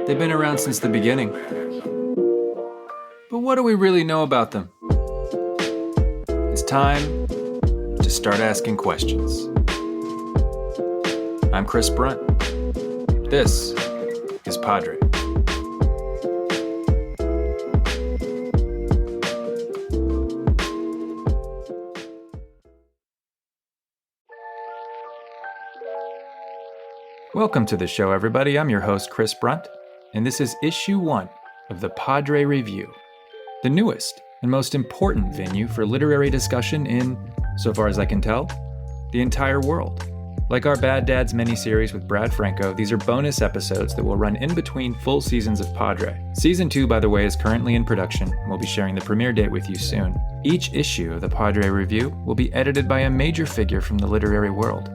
They've been around since the beginning. But what do we really know about them? It's time to start asking questions. I'm Chris Brunt. This is PODRE. Welcome to the show, everybody. I'm your host, Chris Brunt, and this is issue 1 of the PODRE Review, the newest and most important venue for literary discussion in, so far as I can tell, the entire world. Like our Bad Dads miniseries with Brad Franco, these are bonus episodes that will run in between full seasons of PODRE. Season 2, by the way, is currently in production, and we'll be sharing the premiere date with you soon. Each issue of the PODRE Review will be edited by a major figure from the literary world,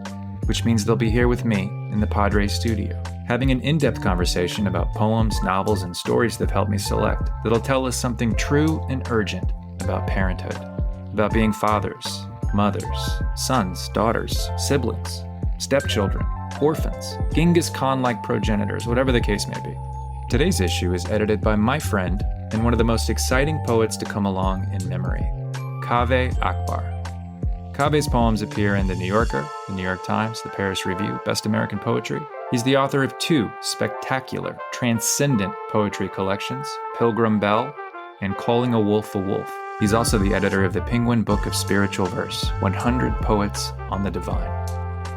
which means they'll be here with me in the PODRE studio, having an in-depth conversation about poems, novels, and stories they've helped me select that'll tell us something true and urgent about parenthood, about being fathers, mothers, sons, daughters, siblings, stepchildren, orphans, Genghis Khan-like progenitors, whatever the case may be. Today's issue is edited by my friend and one of the most exciting poets to come along in memory, Kaveh Akbar. Kaveh's poems appear in The New Yorker, The New York Times, The Paris Review, Best American Poetry. He's the author of 2 spectacular, transcendent poetry collections, PILGRIM BELL and Calling a Wolf a Wolf. He's also the editor of the Penguin Book of Spiritual Verse, 100 Poets on the Divine.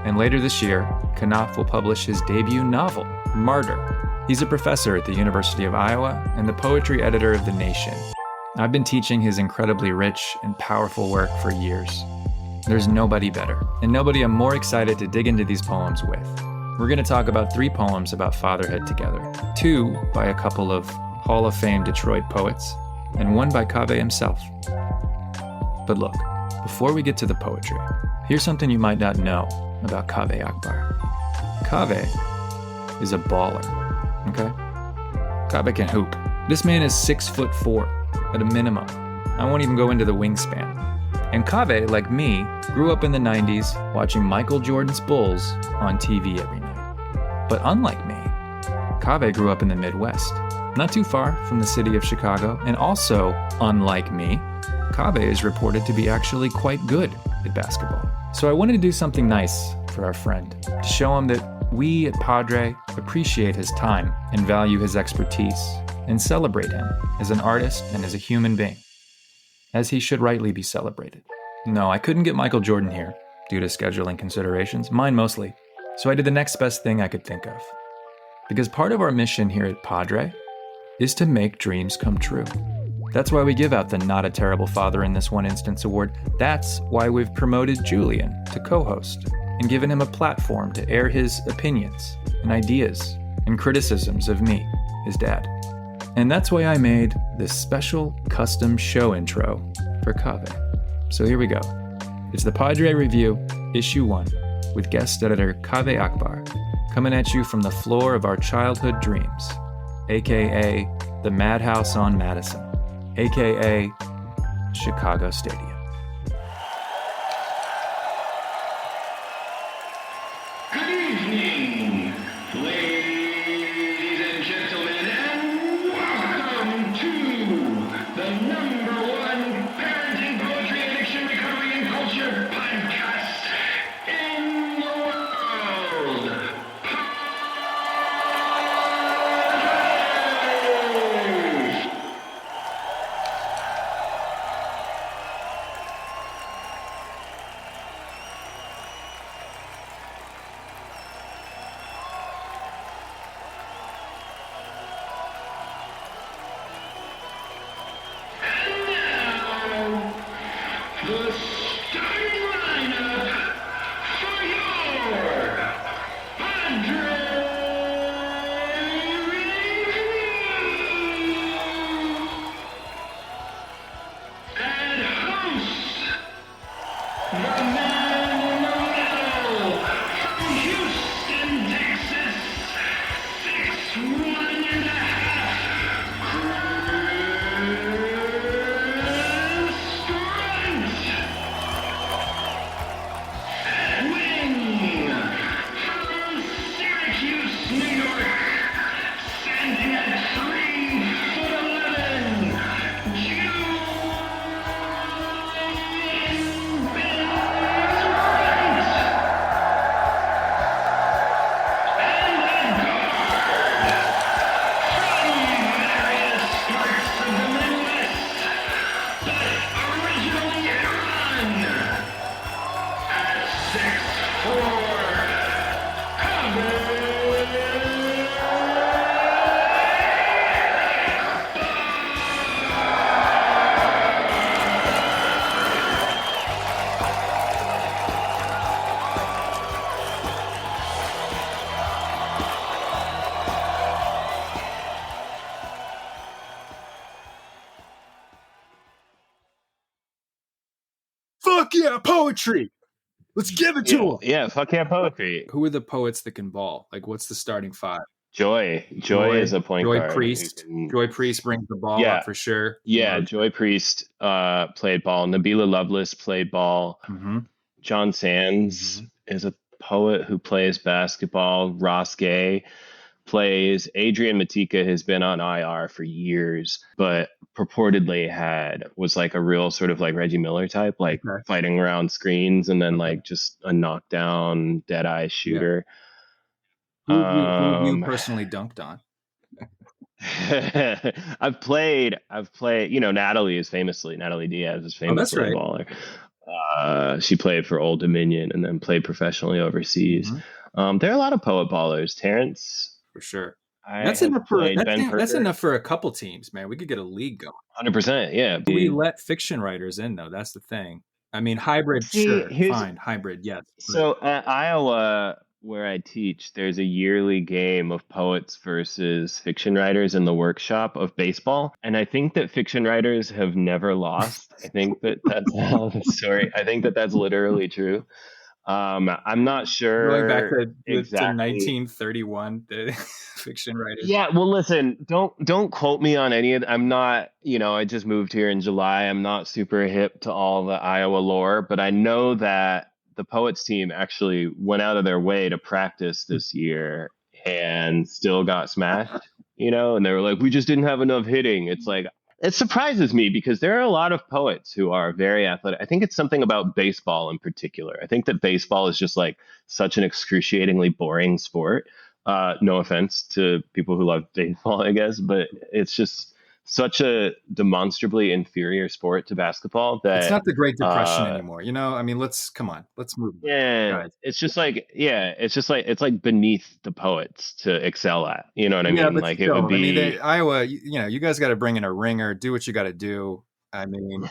And later this year, Knopf will publish his debut novel, MARTYR. He's a professor at the University of Iowa and the poetry editor of The Nation. I've been teaching his incredibly rich and powerful work for years. There's nobody better, and nobody I'm more excited to dig into these poems with. We're going to talk about 3 poems about fatherhood together, 2 by a couple of Hall of Fame Detroit poets, and 1 by Kaveh himself. But look, before we get to the poetry, here's something you might not know about Kaveh Akbar. Kaveh is a baller, okay? Kaveh can hoop. This man is 6'4" at a minimum. I won't even go into the wingspan. And Kaveh, like me, grew up in the 90s watching Michael Jordan's Bulls on TV every night. But unlike me, Kaveh grew up in the Midwest, not too far from the city of Chicago, and also, unlike me, Kaveh is reported to be actually quite good at basketball. So I wanted to do something nice for our friend, to show him that we at PODRE appreciate his time and value his expertise, and celebrate him as an artist and as a human being, as he should rightly be celebrated. No, I couldn't get Michael Jordan here due to scheduling considerations, mine mostly, so I did the next best thing I could think of. Because part of our mission here at PODRE is to make dreams come true. That's why we give out the Not a Terrible Father in This One Instance award. That's why we've promoted Julian to co-host and given him a platform to air his opinions and ideas and criticisms of me, his dad. And that's why I made this special custom show intro for Kaveh. So here we go. It's the PODRE Review, issue 1, with guest editor Kaveh Akbar, coming at you from the floor of our childhood dreams, aka the Madhouse on Madison, aka Chicago Stadium. Good evening, ladies and gentlemen, and welcome to the #1 parenting, poetry, addiction, recovery, and culture podcast in the world. yeah, poetry. Let's give it to him. Yeah, fuck yeah, poetry. Who are the poets that can ball? Like, what's the starting five? Joy is a point Joy guard. Priest. Joy Priest brings the ball Yeah. up for sure. Yeah, Joy Priest played ball. Nabila Lovelace played ball. Mm-hmm. John Sands is a poet who plays basketball. Ross Gay plays. Adrian Matika has been on IR for years, but purportedly was like a real sort of like Reggie Miller type, like fighting around screens and then like just a knockdown, dead eye shooter. Who have you personally dunked on? I've played, Natalie Diaz is famous baller. She played for Old Dominion and then played professionally overseas. Mm-hmm. There are a lot of poet ballers. Terrence, for sure. That's enough for a couple teams, man. We could get a league going. 100%, yeah. We let fiction writers in, though. That's the thing. I mean, hybrid, sure, fine. Hybrid, yes. So at Iowa, where I teach, there's a yearly game of poets versus fiction writers in the workshop of baseball. And I think that fiction writers have never lost. I think that that's how the story. I think that that's literally true. I'm not sure. Going back to 1931, the fiction writers. Yeah, well, listen, don't quote me on any of. I'm not, I just moved here in July. I'm not super hip to all the Iowa lore, but I know that the Poets team actually went out of their way to practice this year and still got smashed, and they were like, we just didn't have enough hitting. It's like, it surprises me because there are a lot of poets who are very athletic. I think it's something about baseball in particular. I think that baseball is just like such an excruciatingly boring sport. No offense to people who love baseball, I guess, but it's just such a demonstrably inferior sport to basketball that it's not the Great Depression anymore. I mean, let's move. Yeah, guys. It's like beneath the poets to excel at. You know what I mean? Like still, it would be Iowa. You guys got to bring in a ringer. Do what you got to do. I mean,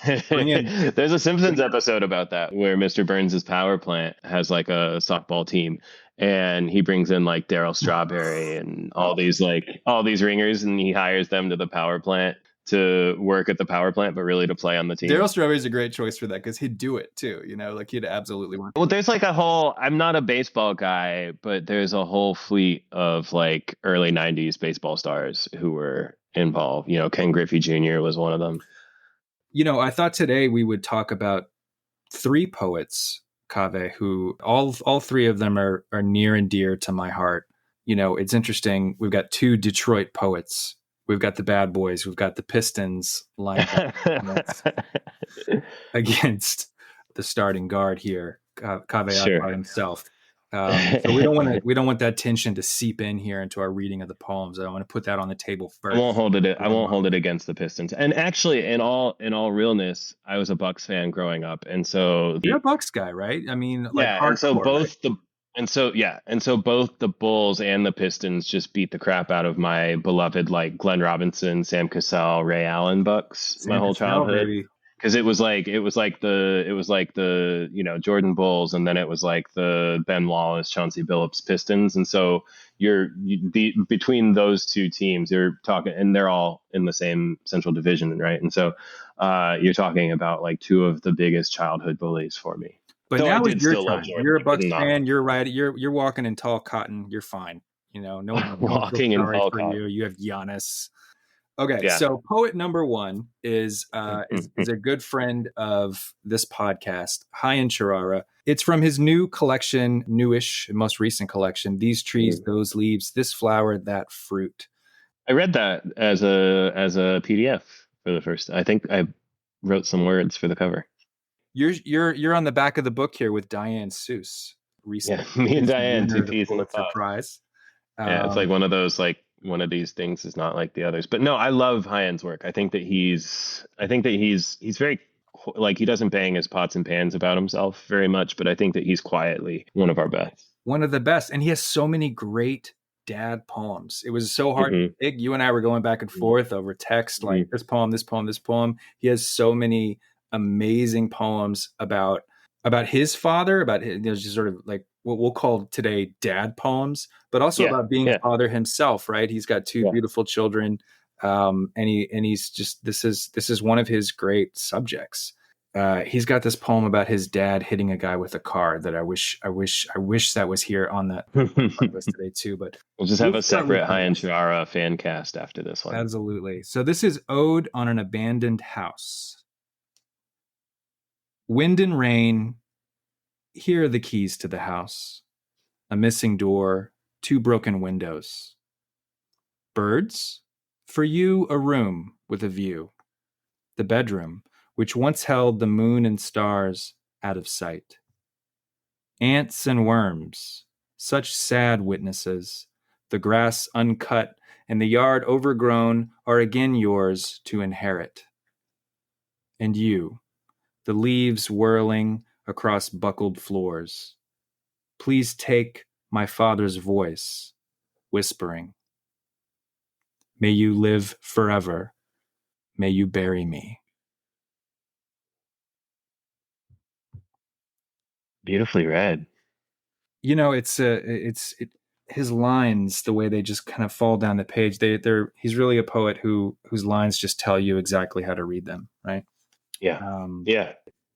there's a Simpsons episode about that where Mr. Burns' power plant has like a softball team. And he brings in like Daryl Strawberry and all these ringers, and he hires them to the power plant to work at the power plant, but really to play on the team. Daryl Strawberry is a great choice for that because he'd do it too. Like he'd absolutely want. Well, there's like I'm not a baseball guy, but there's a whole fleet of like early 90s baseball stars who were involved. Ken Griffey Jr. was one of them. I thought today we would talk about three poets, Kaveh, who all three of them are near and dear to my heart. It's interesting. We've got two Detroit poets. We've got the Bad Boys. We've got the Pistons lined up against the starting guard here, Kaveh Akbar himself. So we don't want that tension to seep in here into our reading of the poems. I want to put that on the table first. I won't hold it against the Pistons. And actually, in all realness, I was a Bucks fan growing up, and so you're a Bucks guy, right? I mean, and so both the Bulls and the Pistons just beat the crap out of my beloved like Glenn Robinson, Sam Cassell, Ray Allen Bucks my whole childhood. Baby. Because it was like the Jordan Bulls, and then it was like the Ben Wallace, Chauncey Billups Pistons, and so between those two teams, you're talking, and they're all in the same Central Division, right? And so you're talking about like two of the biggest childhood bullies for me. But now it's your time. You're a Bucks fan. You're right. You're walking in tall cotton. You're fine. No walking in tall cotton. You have Giannis. Okay, So poet number one is a good friend of this podcast, Hayan Charara. It's from his new collection, newish, most recent collection, These Trees, Those Leaves, This Flower, That Fruit. I read that as a PDF for the first. I think I wrote some words for the cover. You're on the back of the book here with Diane Seuss. Recently. Yeah, me and Diane, two peas in the pod. Prize. Yeah, it's like one of those like. One of these things is not like the others, but no, I love Hayan's work. I think that he's very like, he doesn't bang his pots and pans about himself very much, but I think that he's quietly one of our best. One of the best. And he has so many great dad poems. It was so hard. You and I were going back and forth over text, like this poem, this poem, this poem. He has so many amazing poems about his father, about his, just sort of like what we'll call today dad poems, but also about being a father himself, right? He's got two beautiful children. And he's just, this is one of his great subjects. He's got this poem about his dad hitting a guy with a car that I wish that was here on the list today too. But We'll just have we'll a start with separate Hyan this. Shuara fan cast after this one. Absolutely. So this is Ode on an Abandoned House. Wind and rain. Here are the keys to the house. A missing door, 2 broken windows. Birds? For you, a room with a view. The bedroom, which once held the moon and stars, out of sight. Ants and worms, such sad witnesses. The grass uncut and the yard overgrown are again yours to inherit. And you, the leaves whirling across buckled floors. Please take my father's voice, whispering. May you live forever. May you bury me. Beautifully read. You know, his lines, the way they just kind of fall down the page. He's really a poet whose lines just tell you exactly how to read them, right? Yeah. Um, Yeah.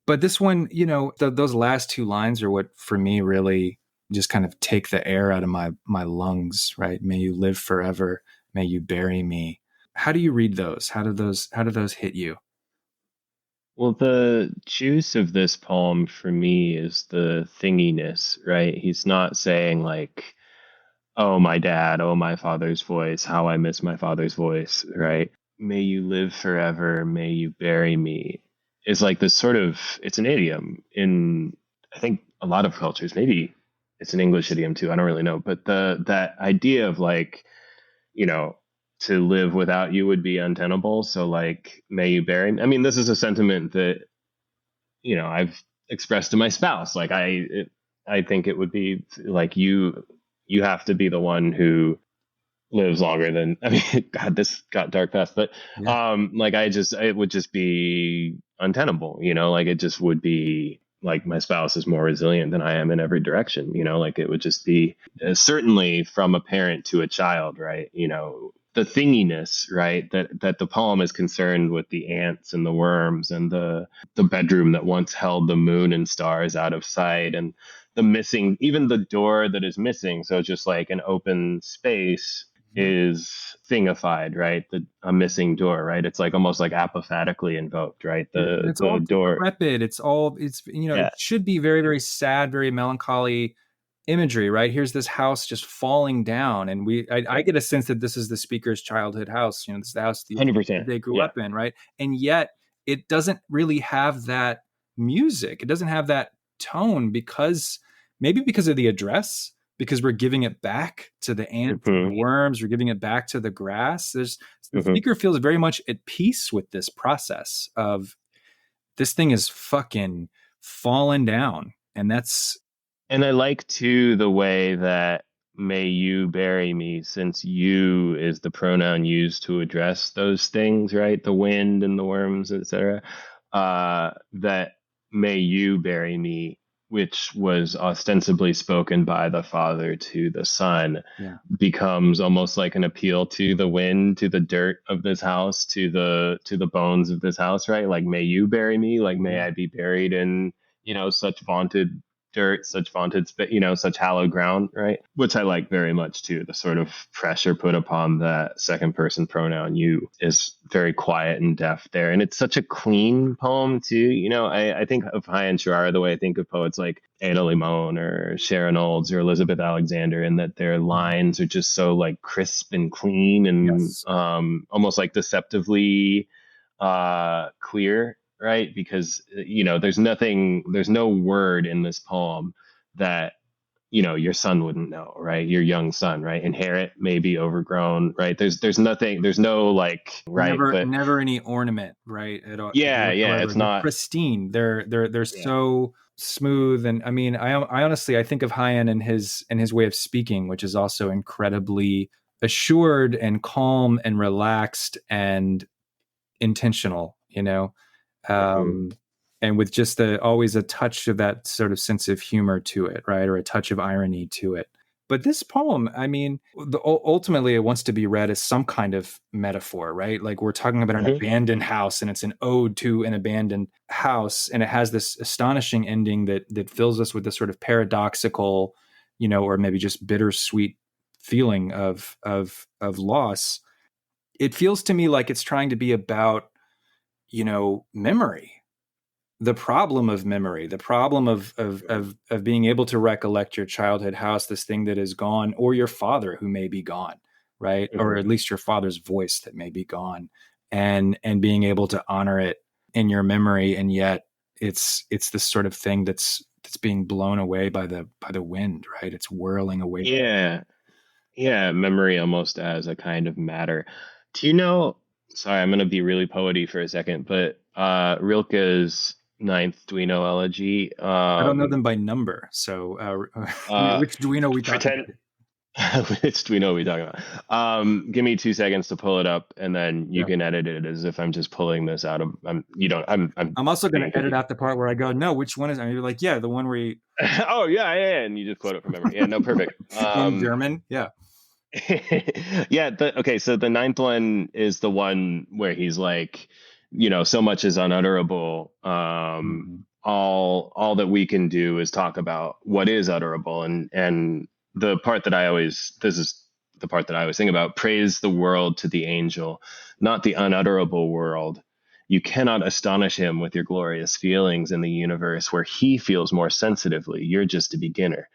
But this one, you know, those last 2 lines are what for me really just kind of take the air out of my lungs, right? May you live forever. May you bury me. How do you read those? How do those hit you? Well, the juice of this poem for me is the thinginess, right? He's not saying like, oh, my dad, oh, my father's voice, how I miss my father's voice, right? May you live forever, may you bury me is like this sort of, it's an idiom in, I think, a lot of cultures. Maybe it's an English idiom too. I don't really know. But that idea of like, you know, to live without you would be untenable. So like, may you bury me. I mean, this is a sentiment that, you know, I've expressed to my spouse. Like I think it would be like you have to be the one who lives longer than, I mean, God, this got dark fast, but Yeah. like it would just be untenable, you know, like it just would be like my spouse is more resilient than I am in every direction, you know, like it would just be certainly from a parent to a child, right? You know, the thinginess, right? That the poem is concerned with the ants and the worms and the bedroom that once held the moon and stars out of sight and the missing, even the door that is missing. So just like an open space is thingified, right? A missing door, right? It's like almost like apophatically invoked, right? And it's The all door. decrepit. You know, it Yeah. should be very, very sad, very melancholy imagery, right? Here's this house just falling down. And I Yep. get a sense that this is the speaker's childhood house. You know, this is the house that 100%. they grew Yeah. up in, right? And yet it doesn't really have that music. It doesn't have that tone maybe because of the address, because we're giving it back to the ants and the Hmm. worms, we're giving it back to the grass. The Hmm. speaker feels very much at peace with this process of this thing is fucking falling down. And that's, And I like too the way that may you bury me, since you is the pronoun used to address those things, right? The wind and the worms, etc. That may you bury me, which was ostensibly spoken by the father to the son, yeah. becomes almost like an appeal to the wind, to the dirt of this house, to the bones of this house, right? Like may you bury me, like may I be buried in, you know, such vaunted dirt, such vaunted, you know, such hallowed ground, right? Which I like very much too. The sort of pressure put upon that second person pronoun you is very quiet and deft there. And it's such a clean poem too. You know, I think of Hyan Shuara the way I think of poets like Ada Limon or Sharon Olds or Elizabeth Alexander, and that their lines are just so like crisp and clean and Yes. almost like deceptively clear, right? Because you know there's no word in this poem that you know your son wouldn't know, right? Your young son, right? Inherit, maybe overgrown, right? There's nothing, there's no like, right? But Never any ornament, right? At all, yeah, whatsoever. it's They're not. pristine. They're Yeah. so smooth. And I mean, I honestly, I think of Hyan and his way of speaking, which is also incredibly assured and calm and relaxed and intentional, you know, Mhm. um, and with just always a touch of that sort of sense of humor to it, right, or a touch of irony to it. But this poem, I mean, ultimately it wants to be read as some kind of metaphor, right? Like we're talking about an abandoned house, and it's an ode to an abandoned house, and it has this astonishing ending that fills us with this sort of paradoxical, or maybe just bittersweet feeling of loss. It feels to me like it's trying to be about, memory, the problem of memory, the problem of being able to recollect your childhood house, this thing that is gone, or your father who may be gone, right? Or at least your father's voice that may be gone, and being able to honor it in your memory, and yet it's this sort of thing that's being blown away by the wind, right? It's whirling away. Yeah, memory almost as a kind of matter. Do you know, sorry, I'm going to be really poety for a second, but Rilke's Ninth Duino elegy, I don't know them by number, so which Duino we talking pretend about? which Duino are we talking about? Give me 2 seconds to pull it up, and then you Yeah. can edit it as if I'm just pulling this out of. I'm also going being to edit completely. out the part where I go, no, which one is? And you're like, yeah, the one where you Oh yeah, and you just quote it from memory. Yeah, no, perfect. in German, yeah. Yeah, okay, so the ninth one is the one where he's like, so much is unutterable. Mm-hmm. All that we can do is talk about what is utterable, and the part that this is the part that I always think about: praise the world to the angel, not the unutterable world. You cannot astonish him with your glorious feelings in the universe where he feels more sensitively. You're just a beginner.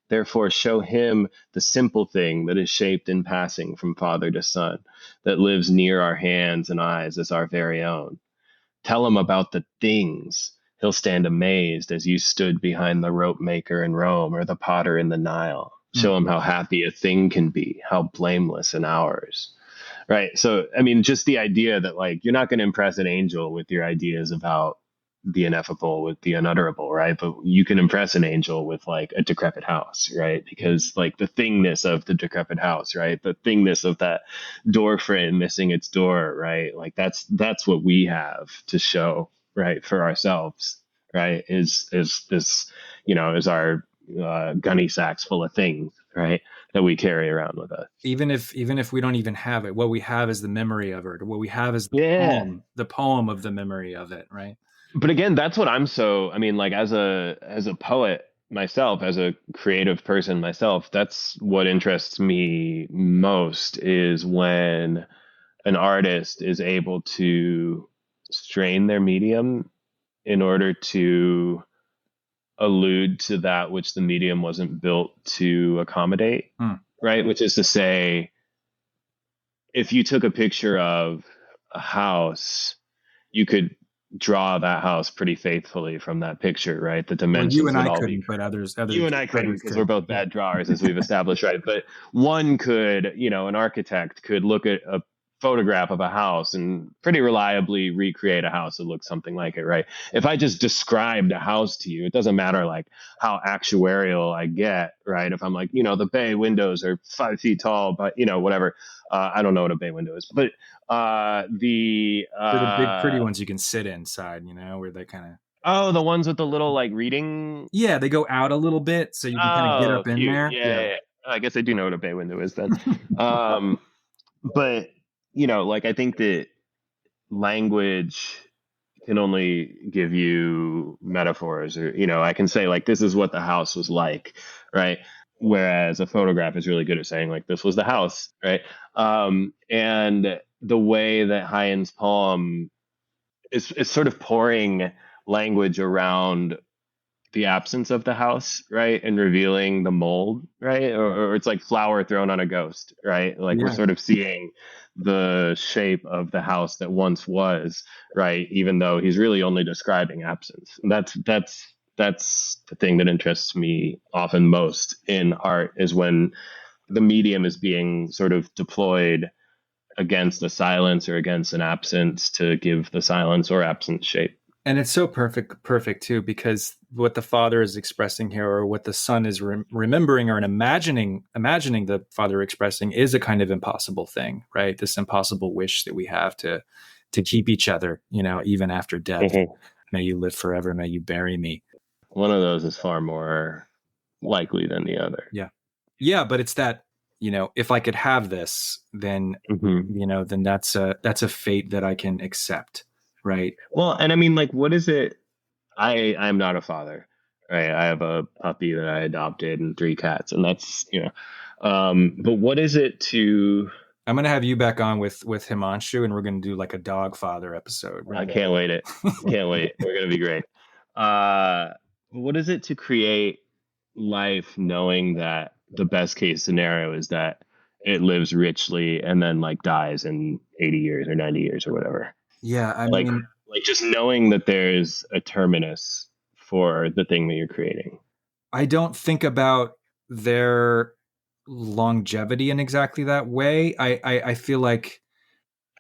Therefore, show him the simple thing that is shaped in passing from father to son, that lives near our hands and eyes as our very own. Tell him about the things. He'll stand amazed as you stood behind the rope maker in Rome or the potter in the Nile. Show him how happy a thing can be, how blameless in ours. Right. So, I mean, just the idea that like you're not going to impress an angel with your ideas about the ineffable, with the unutterable, right? But you can impress an angel with like a decrepit house, right? Because like the thingness of the decrepit house, right? The thingness of that door frame missing its door, right? Like that's what we have to show, right, for ourselves, right? Is this, is our gunny sacks full of things, right, that we carry around with us. Even if we don't even have it, what we have is the memory of it. What we have is Yeah. the poem of the memory of it, right? But again, that's what I mean, like as a poet myself, as a creative person myself, that's what interests me most is when an artist is able to strain their medium in order to allude to that which the medium wasn't built to accommodate, right? Which is to say, if you took a picture of a house, you could draw that house pretty faithfully from that picture, right? The Well, you dimensions and would I all be couldn't, but you and I couldn't because we're could. both Yeah. bad drawers, as we've established, right? But one could, an architect could look at a photograph of a house and pretty reliably recreate a house that looks something like it, right? If I just described a house to you, it doesn't matter like how actuarial I get, right? If I'm like, the bay windows are 5 feet tall, but whatever. I don't know what a bay window is, but They're the big pretty ones you can sit inside, where they kind of the ones with the little like reading. yeah, they go out a little bit so you can kind of get Oh, up in cute. there. Yeah, Yeah. yeah, yeah. I guess I do know what a bay window is then. Um, but like I think that language can only give you metaphors, or I can say like this is what the house was like, right? Whereas a photograph is really good at saying like this was the house, right? And the way that Hyen's poem is sort of pouring language around the absence of the house, right? And revealing the mold, right? Or it's like flour thrown on a ghost, right? Like we're Yeah. sort of seeing the shape of the house that once was, right? Even though he's really only describing absence. And that's the thing that interests me often most in art is when the medium is being sort of deployed against a silence or against an absence to give the silence or absence shape. And it's so perfect too, because what the father is expressing here, or what the son is remembering or imagining the father expressing, is a kind of impossible thing, right? This impossible wish that we have to keep each other, even after death. May you live forever. May you bury me. One of those is far more likely than the other. Yeah. Yeah, but it's that, if I could have this, then, Mhm. then that's a fate that I can accept. Right. Well, and I mean, like, what is it? I'm not a father, right? I have a puppy that I adopted and three cats, and that's, but what is it to? I'm going to have you back on with Himanshu, and we're going to do like a dog father episode. I Right. can't wait it. Can't wait. We're gonna be great. Uh, what is it to create life knowing that the best case scenario is that it lives richly and then like dies in 80 years or 90 years or whatever? Yeah. I Like mean, like just knowing that there's a terminus for the thing that you're creating. I don't think about their longevity in exactly that way. I feel like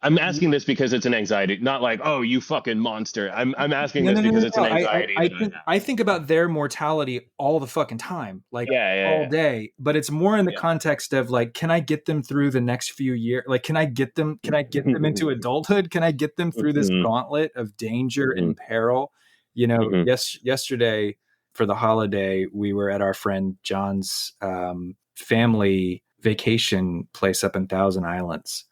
I'm asking this because it's an anxiety, not like, oh, you fucking monster. I'm asking no, this no, no, no, because it's no. an I, anxiety I, I that I think have. I think about their mortality all the fucking time, like Yeah, all yeah, day. But it's more in the yeah. context of like, can I get them through the next few years? Like, can I get them? Can I get them into adulthood? Can I get them through this Mhm, gauntlet of danger mhm, and peril? mhm, Yesterday for the holiday, we were at our friend John's family vacation place up in Thousand Islands,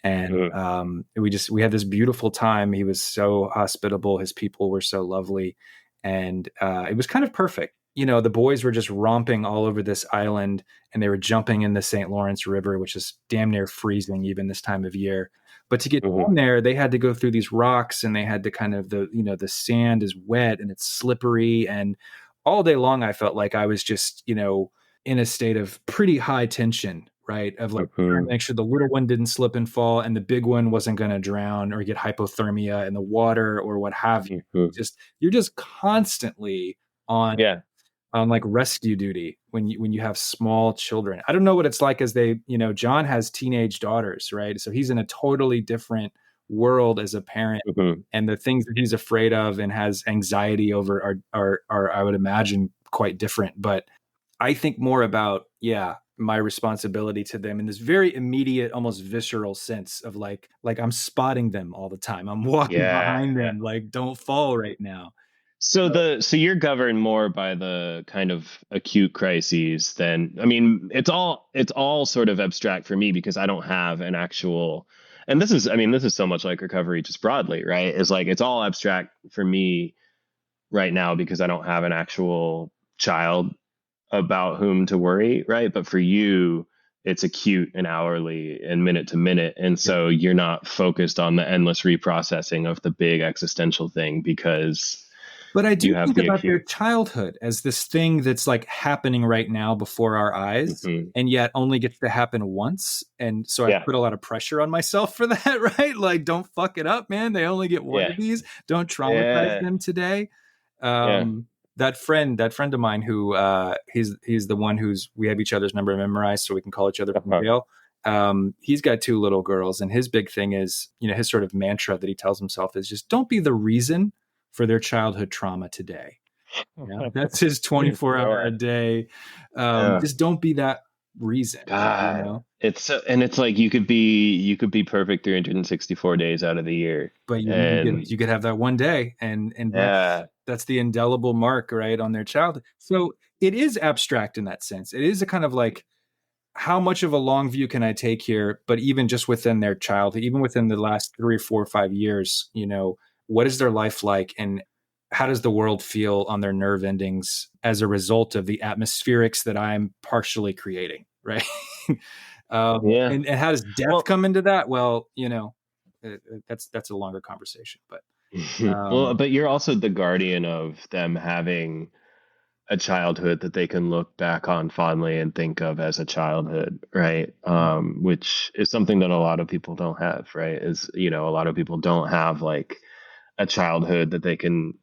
and mhm, we had this beautiful time. He was so hospitable, his people were so lovely, and it was kind of perfect. The boys were just romping all over this island, and they were jumping in the St. Lawrence River, which is damn near freezing even this time of year. But to get mhm. down there, they had to go through these rocks, and they had to kind of the sand is wet and it's slippery, and all day long I felt like I was just in a state of pretty high tension, right? Of like trying to Mhm, make sure the little one didn't slip and fall and the big one wasn't going to drown or get hypothermia in the water or what have you. mhm. You're just constantly on Yeah. like rescue duty when you have small children. I don't know what it's like as John has teenage daughters, right? So he's in a totally different world as a parent, Mhm. and the things that he's afraid of and has anxiety over are I would imagine quite different. But I think more about, yeah, my responsibility to them in this very immediate, almost visceral sense of like I'm spotting them all the time. I'm walking Yeah. behind Yeah. them, like, don't fall right now. So you're governed more by the kind of acute crises than I mean, it's all sort of abstract for me because I don't have an actual and this is so much like recovery just broadly, right? It's like it's all abstract for me right now because I don't have an actual child about whom to worry, right? But for you, it's acute and hourly and minute to minute. And Yeah. so you're not focused on the endless reprocessing of the big existential thing because But I you do have think the about their acute. childhood as this thing that's like happening right now before our eyes, Mhm. and yet only gets to happen once. And so I Yeah. put a lot of pressure on myself for that, right? Like, don't fuck it up, man. They only get one Yeah. of these. Don't traumatize Yeah. them today. Yeah. That friend of mine who he's the one who's we have each other's number memorized so we can call each other from Uh-huh. jail. He's got two little girls, and his big thing is, his sort of mantra that he tells himself is just don't be the reason for their childhood trauma today. Yeah, that's his 24-hour Yeah. a day. Yeah. Just don't be that reason, God. And it's like you could be perfect 364 days out of the year. but And you could have that one day, and yeah. that's the indelible mark, right, on their childhood. So it is abstract in that sense. It is a kind of like, how much of a long view can I take here? But even just within their childhood, even within the last 3, 4, 5 years, what is their life like, and how does the world feel on their nerve endings as a result of the atmospherics that I'm partially creating, right? Yeah. And how does death Well, come into that? Well, that's a longer conversation, but well, um, but you're also the guardian of them having a childhood that they can look back on fondly and think of as a childhood, right? Which is something that a lot of people don't have, right? A lot of people don't have like a childhood that they can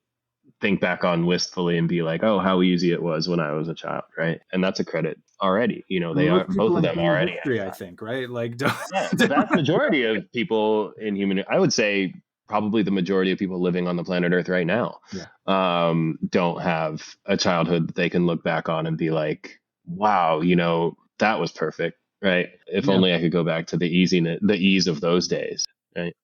think back on wistfully and be like, oh, how easy it was when I was a child, right? And that's a credit already. They are most both people of in them human already have history, I that. think, right? Like, don't, Yeah, the vast majority of people in human, I would say probably the majority of people living on the planet Earth right now, yeah, don't have a childhood that they can look back on and be like, wow, that was perfect, right? If yeah. only I could go back to the ease of those days, right?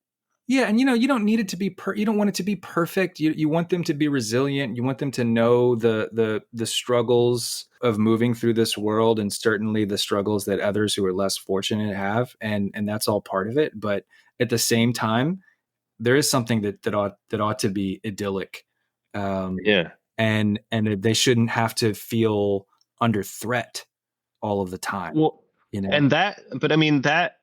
Yeah, and you don't need it to be you don't want it to be perfect. You want them to be resilient. You want them to know the struggles of moving through this world, and certainly the struggles that others who are less fortunate have, and that's all part of it. But at the same time, there is something that ought to be idyllic, Yeah. and they shouldn't have to feel under threat all of the time. Well, You know, and but I mean that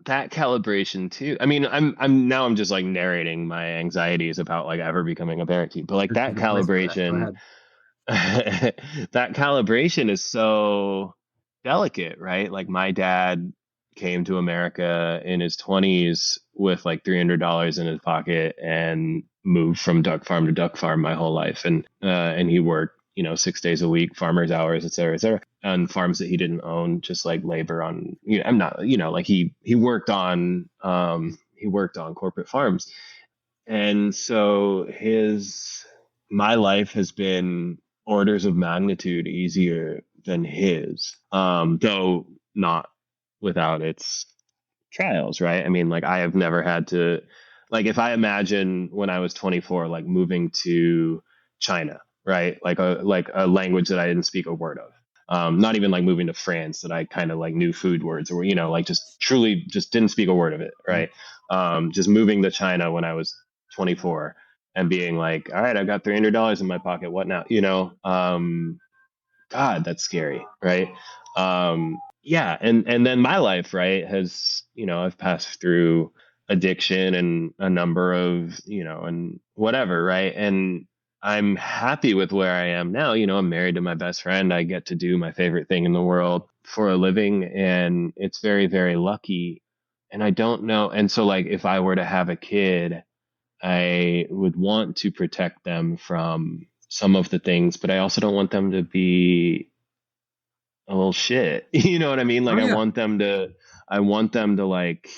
calibration too. I mean, I'm just like narrating my anxieties about like ever becoming a parent too. But like this that is the place for that. Go calibration, ahead. that calibration is so delicate, right? Like my dad came to America in his 20s with like $300 in his pocket and moved from duck farm to duck farm my whole life. And he worked, 6 days a week, farmer's hours, et cetera, on farms that he didn't own, just like labor on, I'm not, like he worked on corporate farms. And so my life has been orders of magnitude easier than his, though not without its trials, right? I mean, like I have never had to, like if I imagine when I was 24, like moving to China, right? Like a language that I didn't speak a word of. Not even like moving to France that I kind of like knew food words or, like just truly just didn't speak a word of it, right? Just moving to China when I was 24 and being like, all right, I've got $300 in my pocket. What now? God, that's scary, right? Yeah, and then my life, right, has, I've passed through addiction and a number of, and whatever, right? And I'm happy with where I am now. I'm married to my best friend. I get to do my favorite thing in the world for a living, and it's very, very lucky. And I don't know. And so, like, if I were to have a kid, I would want to protect them from some of the things, but I also don't want them to be a little shit. You know what I mean? Like Oh yeah. I want them to like,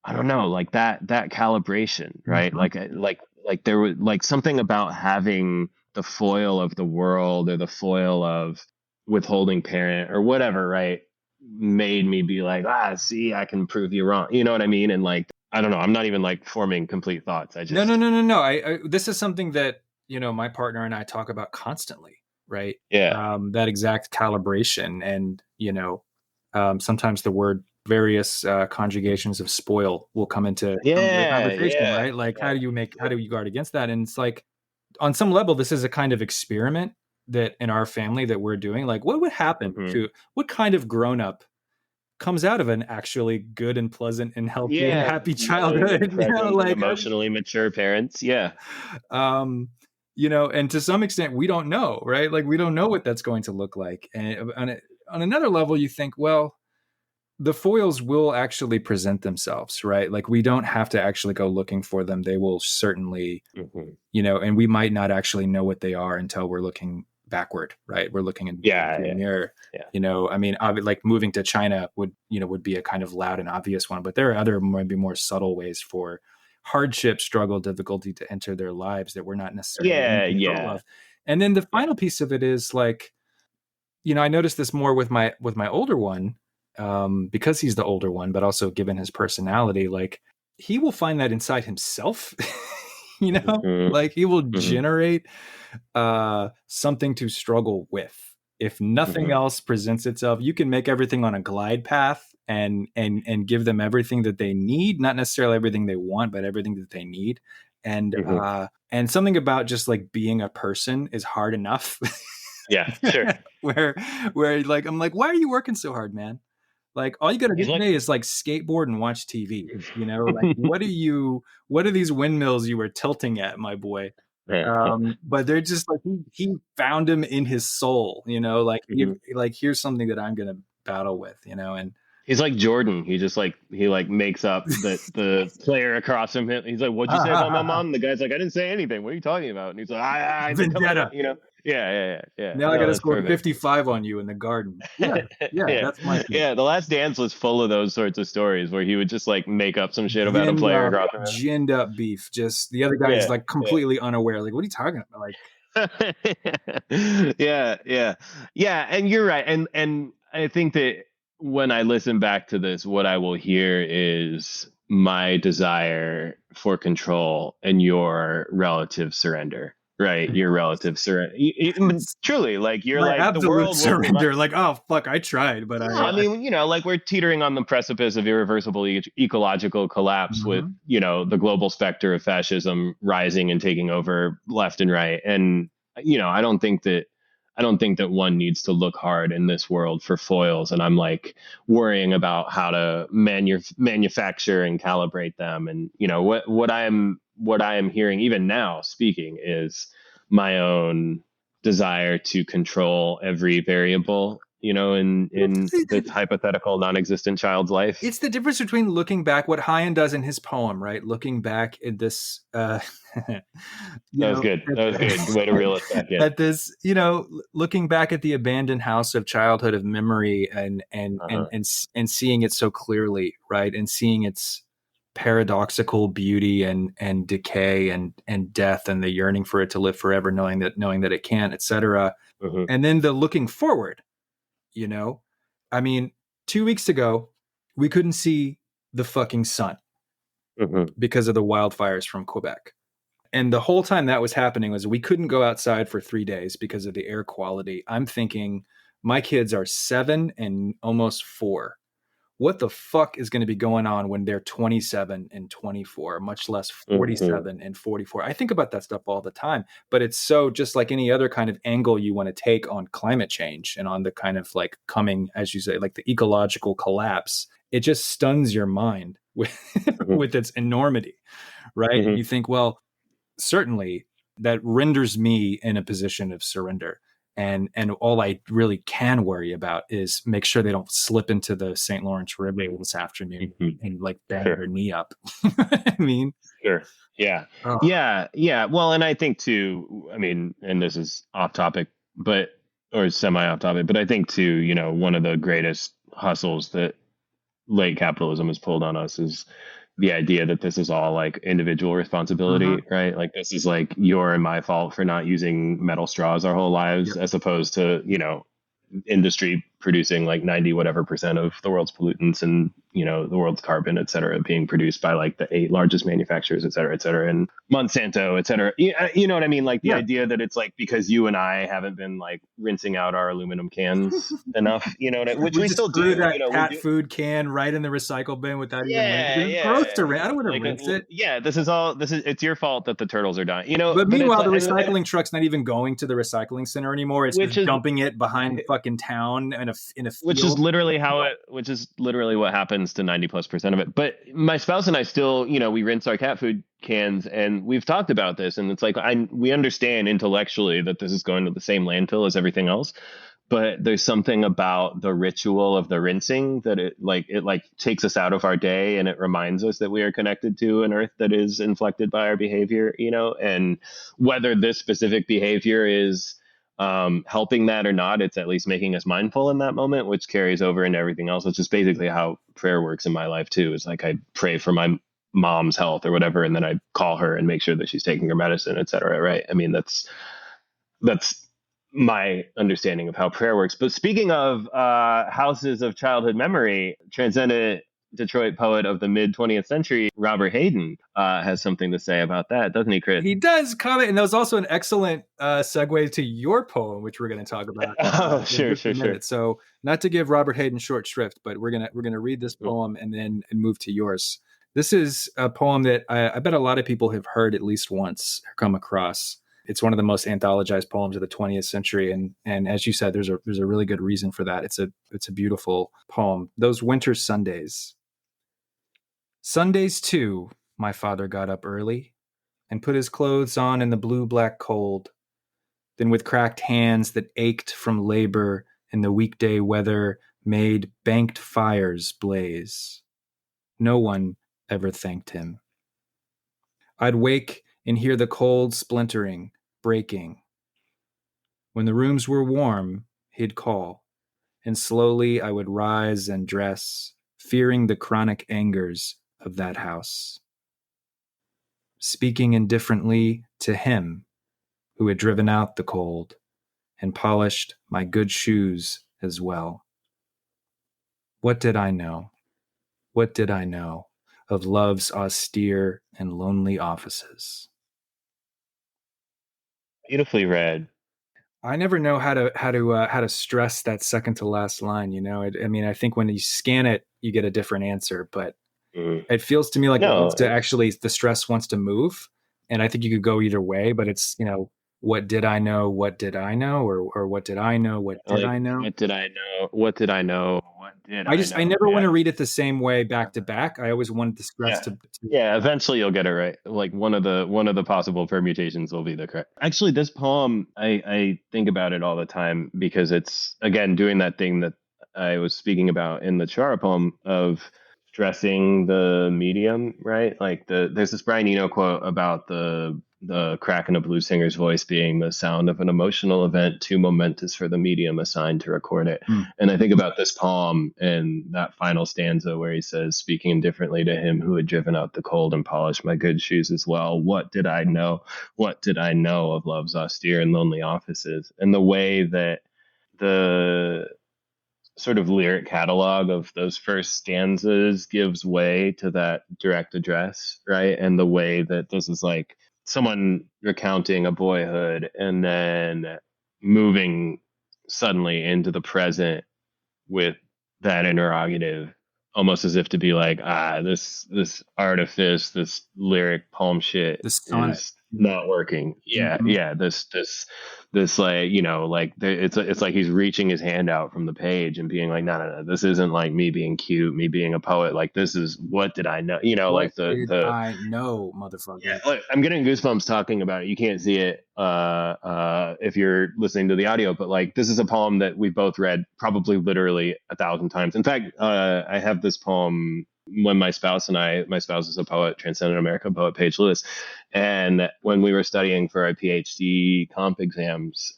I don't know, like that calibration, right? Mhm. Like there was like something about having the foil of the world or the foil of withholding parent or whatever, right? Made me be like, see, I can prove you wrong. You know what I mean? And like, I don't know. I'm not even like forming complete thoughts. I No, no, just, no, no, no. This is something that my partner and I talk about constantly, right? yeah, That exact calibration, and sometimes the word various conjugations of spoil will come into the yeah, conversation, yeah, right? Like, yeah, how yeah. do you guard against that? And it's like, on some level, this is a kind of experiment that in our family that we're doing. Like, what would happen Hmm. to what kind of grown up comes out of an actually good and pleasant and healthy and Yeah, happy loving and childhood? present and Like, emotionally mature parents. Yeah. um and to some extent we don't know, right? Like, we don't know what that's going to look like. And on another level, you think, well, the foils will actually present themselves, right? Like, we don't have to actually go looking for them. They will certainly, Hmm. and we might not actually know what they are until we're looking backward, right? We're looking in Yeah, the yeah, mirror. yeah. I mean, like moving to China would be a kind of loud and obvious one, but there are other maybe more subtle ways for hardship, struggle, difficulty to enter their lives that we're not necessarily in Yeah, control yeah, of. And then the yeah. final piece of it is like, I noticed this more with my older one, because he's the older one, but also given his personality, like, he will find that inside himself. Hmm. Like, he will Hmm. generate something to struggle with. If nothing Hmm. else presents itself, you can make everything on a glide path, and give them everything that they need, not necessarily everything they want, but everything that they need. Hmm. And something about just like being a person is hard enough. Yeah, sure. where like, I'm like, why are you working so hard, man? Like, all you got to do He's like, today is like skateboard and watch TV. Like, what are these windmills you were tilting at, my boy? But they're just like, he found him in his soul. Like, Mhm. here's something that I'm gonna battle with. And He's like Jordan. He like makes up the player across from him. He's like, "What'd you say about my mom?" The guy's like, "I didn't say anything. What are you talking about?" And he's like, "I think I'm gonna," vendetta. Yeah, yeah, yeah, yeah. Now I got No, to that's score perfect. 55 on you in the garden. Yeah, yeah, Yeah, that's my thing. yeah. The Last Dance was full of those sorts of stories where he would just like make up some shit about a Ginned player up, across from him. ginned up beef. Just the other guy's Yeah, like completely unaware. Like, what are you talking about? Like, yeah, yeah, yeah. And you're right. And I think that when I listen back to this, what I will hear is my desire for control and your relative surrender, right? Your relative surrender. Truly, like you're My like the absolute world will provide. surrender. Like, oh fuck, I tried, but No, I mean, like we're teetering on the precipice of irreversible ecological collapse with, Mhm. the global specter of fascism rising and taking over left and right. And, I don't think that one needs to look hard in this world for foils. And I'm like worrying about how to manufacture and calibrate them. And, what I am hearing even now speaking is my own desire to control every variable, in the hypothetical non-existent child's life. It's the difference between looking back, what Hyan does in his poem, right? Looking back at this, That was good. That was good. Way to reel us back in. at this, looking back at the abandoned house of childhood of memory, Uh-huh. and seeing it so clearly, right? And seeing its paradoxical beauty and decay and death and the yearning for it to live forever, knowing that it can't, etc. Mm-hmm. And then the looking forward, you know, I mean, 2 weeks ago, we couldn't see the fucking sun Mm-hmm. because of the wildfires from Quebec. And the whole time that was happening was we couldn't go outside for 3 days because of the air quality. I'm thinking my kids are 7 and almost 4. What the fuck is going to be going on when they're 27 and 24, much less Mm-hmm. 47 and 44? I think about that stuff all the time, but it's so just like any other kind of angle you want to take on climate change and on the kind of like coming, as you say, like the ecological collapse. It just stuns your mind with, Mm-hmm. with its enormity, right? And Mm-hmm. you think, well, certainly that renders me in a position of surrender. And all I really can worry about is make sure they don't slip into the St. Lawrence River this afternoon Mm-hmm. and like bang Sure. their knee up. I mean, Sure. Yeah. oh, Yeah. Yeah. Well, and I think too, I mean, and this is off topic, but, or semi off topic, but I think too, one of the greatest hustles that late capitalism has pulled on us is the idea that this is all like individual responsibility, right? Like this is like your and my fault for not using metal straws our whole lives, yep. as opposed to, industry producing like 90 whatever percent of the world's pollutants and the world's carbon, et cetera, being produced by like the 8 largest manufacturers, et cetera, and Monsanto, et cetera. You know what I mean? Like the Yeah. idea that it's like because you and I haven't been like rinsing out our aluminum cans enough, which We we just still threw do, that we cat do. food can right in the recycle bin without even rinsing Yeah, it. It's gross to yeah. rinse. I don't want to Like, rinse it. yeah, it's your fault that the turtles are dying, But but it's meanwhile, like, the recycling truck's not even going to the recycling center anymore. It's which just is, dumping it behind fucking town in a which is field. literally which is literally what happens to 90+% of it. But my spouse and I still, we rinse our cat food cans, and we've talked about this, and it's like, we understand intellectually that this is going to the same landfill as everything else. But there's something about the ritual of the rinsing that it takes us out of our day, and it reminds us that we are connected to an earth that is inflected by our behavior, and whether this specific behavior is helping that or not, it's at least making us mindful in that moment, which carries over into everything else. It's just basically how prayer works in my life too. It's like I pray for my mom's health or whatever, and then I call her and make sure that she's taking her medicine, et cetera. Right. I mean, that's my understanding of how prayer works. But speaking of houses of childhood memory, transcendent Detroit poet of the mid 20th century, Robert Hayden, has something to say about that, doesn't he, Chris? He does comment, and that was also an excellent segue to your poem, which we're going to talk about Oh, in sure, just a sure, sure. minute. So, not to give Robert Hayden short shrift, but we're gonna read this poem and then move to yours. This is a poem that I bet a lot of people have heard at least once or come across. It's one of the most anthologized poems of the 20th century, and as you said, there's a really good reason for that. It's a beautiful poem. Those winter Sundays. Sundays too, my father got up early and put his clothes on in the blue-black cold. Then with cracked hands that ached from labor in the weekday weather made banked fires blaze. No one ever thanked him. I'd wake and hear the cold splintering, breaking. When the rooms were warm, he'd call, and slowly I would rise and dress, fearing the chronic angers of that house. Speaking indifferently to him who had driven out the cold and polished my good shoes as well. What did I know? What did I know? of love's austere and lonely offices. Beautifully read. I never know how to stress that second to last line. I mean, I think when you scan it, you get a different answer, but Mm. it feels to me like it No, wants to actually, the stress wants to move, and I think you could go either way. But it's, what did I know? What did I know? Or what did I know? What did like, I know? what did I know? What did I know? What did I I just I know? never want Yeah. to read it the same way back to back. I always wanted the stress Yeah. to Yeah, eventually you'll get it right. Like one of the possible permutations will be the correct. Actually, this poem, I think about it all the time because it's again doing that thing that I was speaking about in the Chara poem of stressing the medium, right? Like there's this Brian Eno quote about the crack in a blues singer's voice being the sound of an emotional event too momentous for the medium assigned to record it. And I think about this poem and that final stanza where he says, speaking indifferently to him who had driven out the cold and polished my good shoes as well. What did I know? What did I know of love's austere and lonely offices? And the way that the sort of lyric catalog of those first stanzas gives way to that direct address, right? And the way that this is like someone recounting a boyhood and then moving suddenly into the present with that interrogative, almost as if to be like, this artifice, this lyric poem shit the sonnet. is not working. Yeah, Mhm. yeah. This like like it's like he's reaching his hand out from the page and being like, no, this isn't like me being cute, me being a poet. Like this is what did I know? What Like the did the I know, yeah, motherfucker? look, I'm getting goosebumps talking about it. You can't see it if you're listening to the audio, but like this is a poem that we both read probably literally 1,000 times. In fact, I have this poem when my spouse is a poet, Transcendent America poet, Paige Lewis, and when we were studying for our PhD comp exams,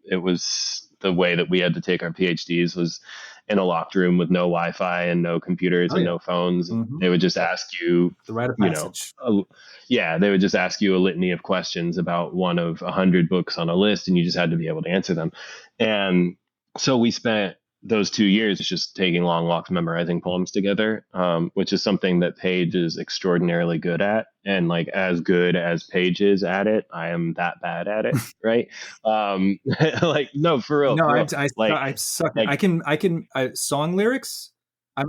it was the way that we had to take our PhDs was in a locked room with no Wi-Fi and no computers Oh and yeah. no phones. And Mhm. they would just ask you, The rite of you know, passage. yeah, they would just ask you a litany of questions about one of 100 books on a list, and you just had to be able to answer them. And so we spent those 2 years just taking long walks, memorizing poems together, which is something that Paige is extraordinarily good at. And like as good as Paige is at it, I am that bad at it, right? Like no, for real, No, for real. I suck. Like I can song lyrics.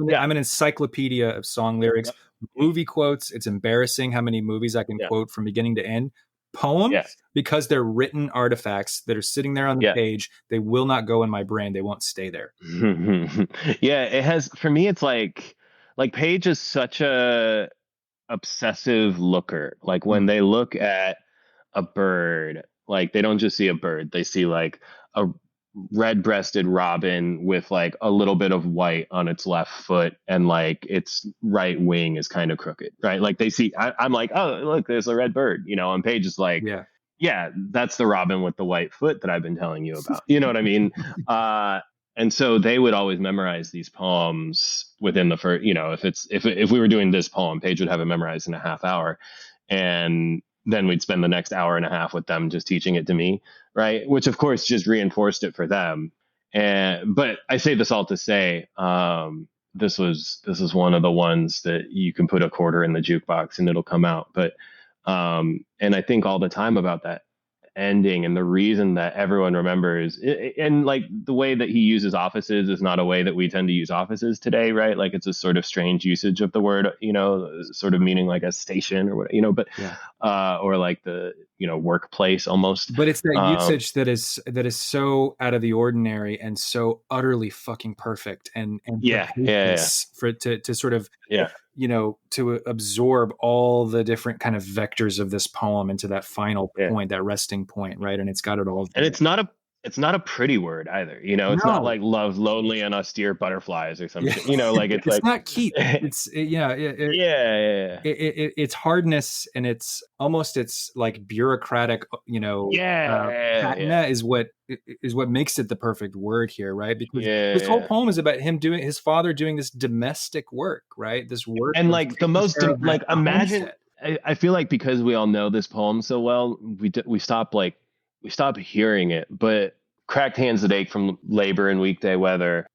yeah, I'm an encyclopedia of song lyrics, yep, movie quotes. It's embarrassing how many movies I can yeah, quote from beginning to end. yeah, Poems, because they're written artifacts that are sitting there on the yeah. page, they will not go in my brain. They won't stay there. Yeah, it has for me it's like Paige is such a obsessive looker. Like when they look at a bird, like they don't just see a bird, they see like a red-breasted robin with like a little bit of white on its left foot and like its right wing is kind of crooked, right? Like they see I'm like, oh look, there's a red bird, and Paige is like, Yeah. yeah, that's the robin with the white foot that I've been telling you about. You know what I mean? And so they would always memorize these poems within the first, if we were doing this poem, Paige would have it memorized in a half hour. And then we'd spend the next hour and a half with them just teaching it to me. Right. Which of course just reinforced it for them. But I say this all to say, this was one of the ones that you can put a quarter in the jukebox and it'll come out. But and I think all the time about that ending and the reason that everyone remembers and like the way that he uses offices is not a way that we tend to use offices today, right? Like it's a sort of strange usage of the word, sort of meaning like a station or what, but Yeah. or like the workplace almost. But it's that usage that is so out of the ordinary and so utterly fucking perfect and Yeah, yeah, capacious for it to sort of, yeah, to absorb all the different kind of vectors of this poem into that final yeah. point, that resting point, right? And it's got it all And there. it's not a pretty word either. It's not No, like love lonely and austere butterflies or some shit. Like it's it's like not Keats. yeah, yeah, It's hardness, and it's like bureaucratic, yeah, yeah, patina is what makes it the perfect word here, right? Because yeah, this whole yeah. poem is about his father doing this domestic work, right? This work And of like the taking most care of like the imagine homestead. I feel like because we all know this poem so well, we stop hearing it. But cracked hands that ache from labor and weekday weather,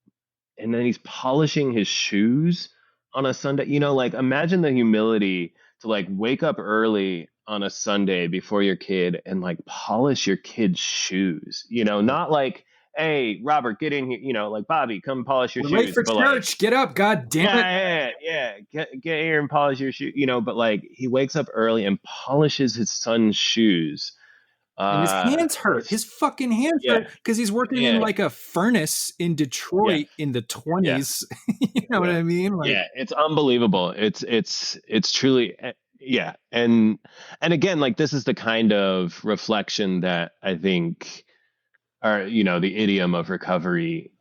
and then he's polishing his shoes on a Sunday, like imagine the humility to like wake up early on a Sunday before your kid and like polish your kid's shoes, not like, hey, Robert, get in here, like Bobby, come polish your We're late shoes, for but like, church. Get up, god damn it. yeah, get here and polish your shoe, but like he wakes up early and polishes his son's shoes. And his hands hurt. It's His fucking hands yeah, hurt because he's working in yeah, like a furnace in yeah, Detroit in the yeah. 20s. You know what Yeah. I mean? Like, Yeah, it's unbelievable. It's truly yeah. And again, like this is the kind of reflection that I think are, the idiom of recovery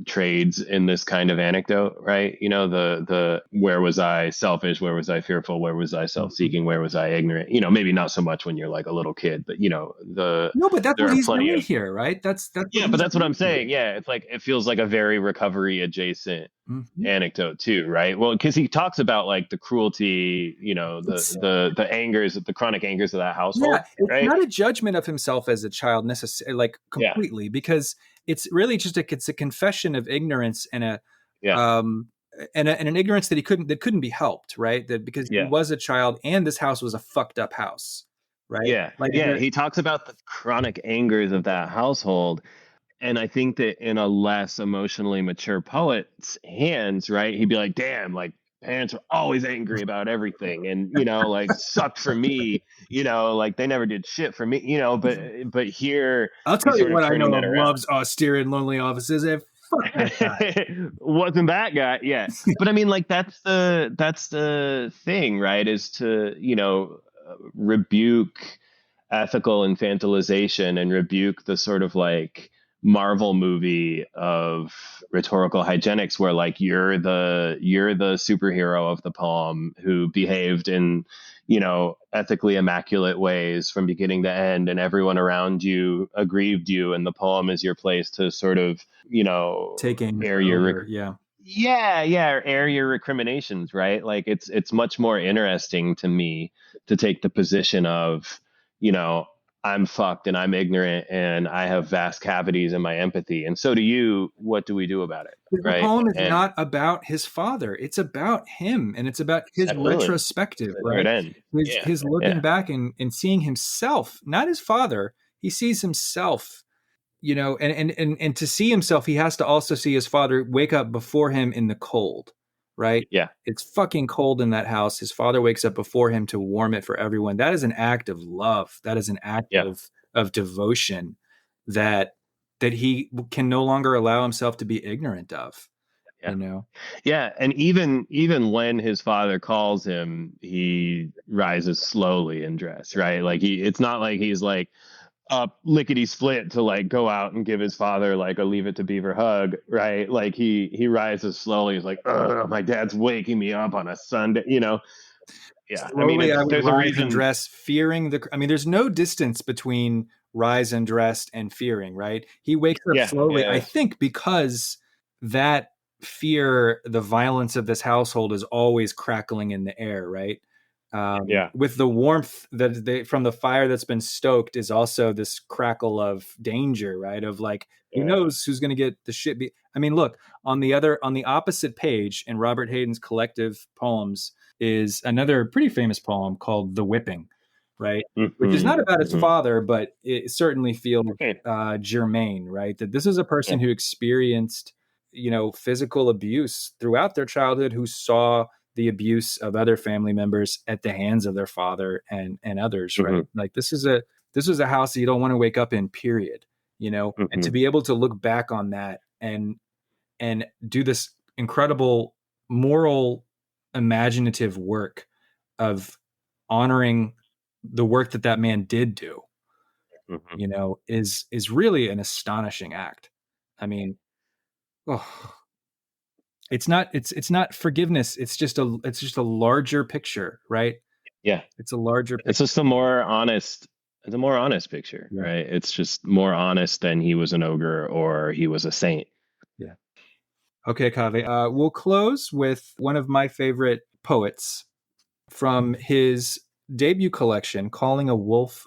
trades in this kind of anecdote, right? The where was I selfish, where was I fearful, where was I self-seeking, where was I ignorant? Maybe not so much when you're like a little kid, but no, but that's there what are he's plenty doing of here, right? That's what yeah, but he's that's what doing I'm here. saying. Yeah, it's like it feels like a very recovery adjacent Mhm. anecdote too, right? Well, because he talks about like the cruelty, It's the angers, the chronic angers of that household, Yeah, it's right? not a judgment of himself as a child necessarily, like Yeah, completely, because it's really just it's a confession of ignorance yeah, um and an ignorance that couldn't be helped, right? That because he yeah, was a child and this house was a fucked up house, right? yeah, Like yeah. He talks about the chronic angers of that household. And I think that in a less emotionally mature poet's hands, right, he'd be like, damn, like parents are always angry about everything. And, like sucked for me, like they never did shit for me, but here I'll he's tell you sort of what I turning know that of around. love's austere and lonely offices. And fuck that guy. Wasn't that guy? Yeah, but I mean, like that's the thing, right? Is to rebuke ethical infantilization and rebuke the sort of like Marvel movie of rhetorical hygienics where like you're the superhero of the poem who behaved in ethically immaculate ways from beginning to end, and everyone around you aggrieved you, and the poem is your place to sort of Taking air your over, yeah. yeah, air your recriminations, right? Like it's much more interesting to me to take the position of, you know, I'm fucked and I'm ignorant and I have vast cavities in my empathy, and so do you. What do we do about it, The right? poem is And not about his father. It's about him, and it's about his absolutely, retrospective, there it right? ends. Yeah, His looking yeah, back and seeing himself, not his father. He sees himself, and to see himself, he has to also see his father wake up before him in the cold, right? yeah, It's fucking cold in that house. His father wakes up before him to warm it for everyone. That is an act of love. That is an act yeah, of devotion that he can no longer allow himself to be ignorant of, yeah. you know? Yeah, and even when his father calls him, he rises slowly in dress, right? Like it's not like he's like up lickety split to like go out and give his father like a leave it to beaver hug, right? Like he rises slowly. He's like, "Ugh, my dad's waking me up on a Sunday," Yeah, I mean, Slowly I would there's a rise and reason. dress, fearing I mean, there's no distance between rise and dressed and fearing, right? He wakes up Yeah, slowly, I yeah, think, because that fear, the violence of this household is always crackling in the air, right? yeah, With the warmth from the fire that's been stoked is also this crackle of danger, right? Of like, who yeah, knows who's going to get the shit I mean, look, on the opposite page in Robert Hayden's collective poems is another pretty famous poem called The Whipping, right? Which is not about his hmm. father, but it certainly feels Okay. germane, right? That this is a Yeah, person who experienced, physical abuse throughout their childhood, who saw the abuse of other family members at the hands of their father and others, hmm, right? Like this was a house that you don't want to wake up in, period. And hmm, to be able to look back on that and do this incredible moral imaginative work of honoring the work that man did do, hmm. is really an astonishing act. I mean, oh, it's not forgiveness. It's just a larger picture, right? Yeah. It's a larger It's picture. just a more honest. It's a more honest picture, Yeah. right? It's just more honest than he was an ogre or he was a saint. Yeah. Okay, Kaveh. We'll close with one of my favorite poets from his debut collection, Calling a Wolf,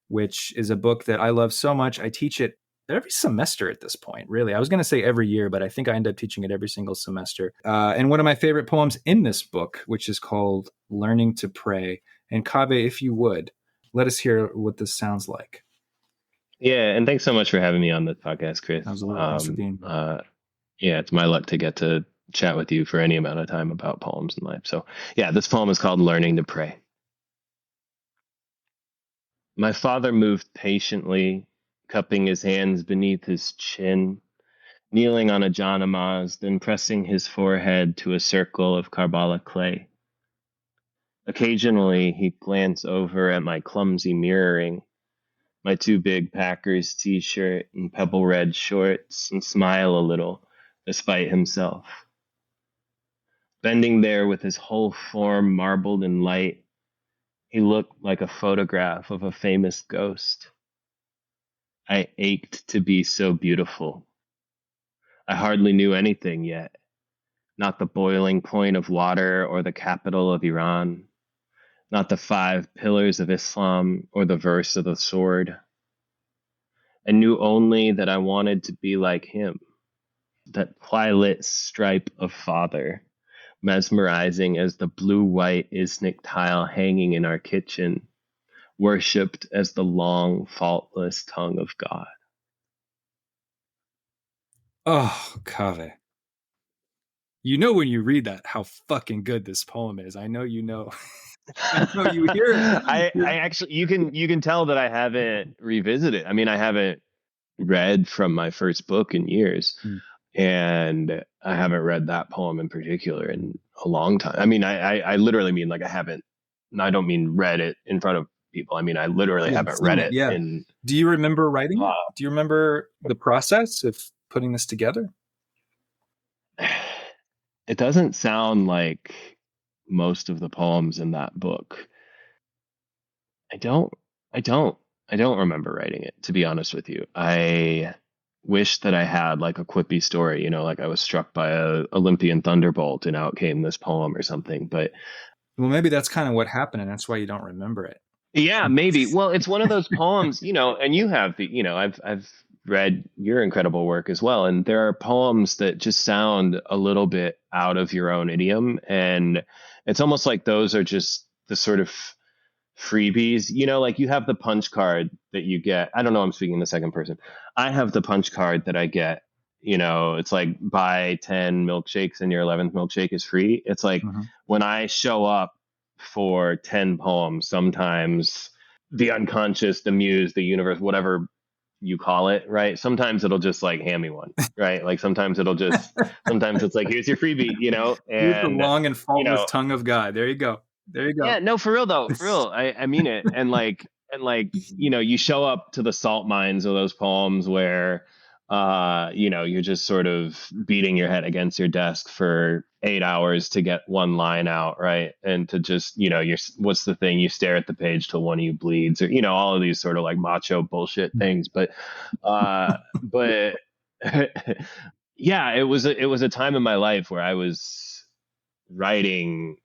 which is a book that I love so much. I teach it every semester at this point, really. I was going to say every year, but I think I end up teaching it every single semester. And one of my favorite poems in this book, which is called Learning to Pray. And Kaveh, if you would, let us hear what this sounds like. Yeah, and thanks so much for having me on the podcast, Chris. Absolutely. Thanks for being here. Yeah, it's my luck to get to chat with you for any amount of time about poems in life. So, yeah, this poem is called Learning to Pray. My father moved patiently, cupping his hands beneath his chin, kneeling on a janamaz, then pressing his forehead to a circle of Karbala clay. Occasionally, he'd glance over at my clumsy mirroring, my too big Packers t-shirt and pebble red shorts, and smile a little, despite himself. Bending there with his whole form marbled in light, he looked like a photograph of a famous ghost. I ached to be so beautiful. I hardly knew anything yet, not the boiling point of water or the capital of Iran, not the 5 pillars of Islam or the verse of the sword. I knew only that I wanted to be like him, that ply-lit stripe of father, mesmerizing as the blue-white Isnik tile hanging in our kitchen, worshipped as the long, faultless tongue of God. Oh, Kaveh. You know when you read that how fucking good this poem is. I know you know. I know you hear it. I actually you can tell that I haven't revisited. I mean, I haven't read from my first book in years. And I haven't read that poem in particular in a long time. I mean, I literally mean like I don't mean read it in front of people. I mean, I literally haven't read it. Yeah. Do you remember writing it? Do you remember the process of putting this together? It doesn't sound like most of the poems in that book. I don't remember writing it, to be honest with you. I wish that I had like a quippy story, you know, like I was struck by a Olympian thunderbolt and out came this poem or something. But well, maybe that's kind of what happened, and that's why you don't remember it. Yeah, maybe. Well, it's one of those poems, you know, and you have the, you know, I've read your incredible work as well, and there are poems that just sound a little bit out of your own idiom, and it's almost like those are just the sort of freebies, you know, like you have the punch card that you get. I don't know, I'm speaking in the second person. I have the punch card that I get, you know, it's like buy 10 milkshakes and your 11th milkshake is free. It's like when I show up for 10 poems, sometimes the unconscious, the muse, the universe, whatever you call it, right? Sometimes it'll just like hand me one, right? Like sometimes sometimes it's like, here's your freebie, you know, and here's the long and faultless tongue of God. There you go. There you go. Yeah, no, for real though, for real. I mean it. And like, you know, you show up to the salt mines of those poems where, you know, you're just sort of beating your head against your desk for 8 hours to get one line out, right? And to just, you know, what's the thing? You stare at the page till one of you bleeds, or, you know, all of these sort of like macho bullshit things. But yeah, it was a time in my life where I was writing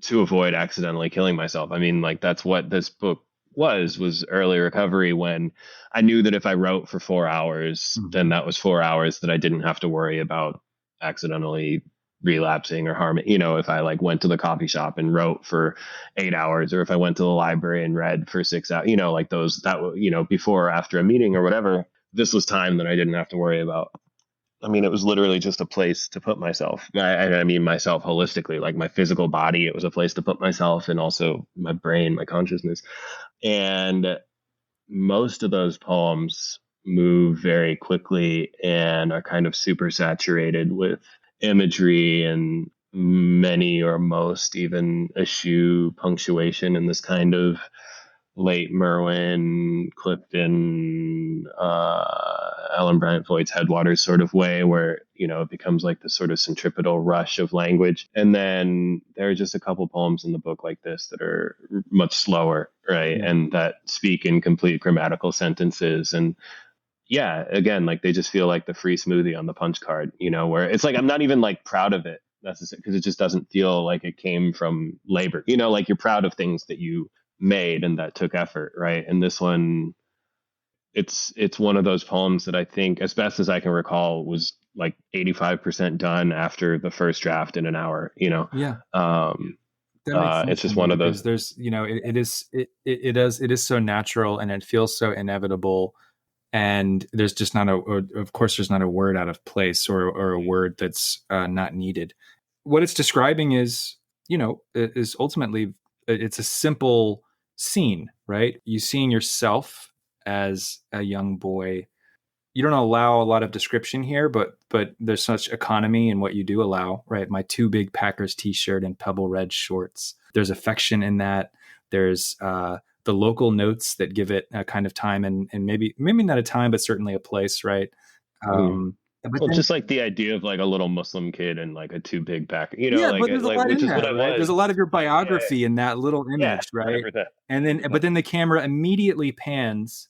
to avoid accidentally killing myself. I mean, like that's what this book was early recovery, when I knew that if I wrote for 4 hours, then that was 4 hours that I didn't have to worry about accidentally relapsing or harming. You know, if I like went to the coffee shop and wrote for 8 hours, or if I went to the library and read for 6 hours, you know, like you know, before or after a meeting or whatever, this was time that I didn't have to worry about. I mean, it was literally just a place to put myself. I mean myself holistically, like my physical body. It was a place to put myself, and also my brain, my consciousness. And most of those poems move very quickly and are kind of super saturated with imagery, and many or most even eschew punctuation in this kind of late Merwin, Clifton, Ellen Bryant Floyd's Headwaters sort of way, where, you know, it becomes like this sort of centripetal rush of language. And then there are just a couple poems in the book like this that are much slower, right? And that speak in complete grammatical sentences. And yeah, again, like they just feel like the free smoothie on the punch card, you know, where it's like, I'm not even like proud of it necessarily, because it just doesn't feel like it came from labor, you know, like you're proud of things that you made and that took effort, right? And this one, it's one of those poems that I think, as best as I can recall, was like 85% done after the first draft in an hour, Yeah. That makes sense it's to just me one of because those. there's, it is so natural and it feels so inevitable. And there's just not of course, there's not a word out of place or a word that's not needed. What it's describing is, is ultimately, it's a simple scene, right? You seeing yourself as a young boy. You don't allow a lot of description here, but there's such economy in what you do allow, right? My two big Packers t-shirt and pebble red shorts. There's affection in that. There's the local notes that give it a kind of time and maybe not a time, but certainly a place, right? Mhm. But Well, then just like the idea of like a little Muslim kid and like a too big pack, yeah, like but there's a like lot which in is what that, I right? There's a was. lot of your Yeah, biography in that little yeah, image, right? 100%. But then the camera immediately pans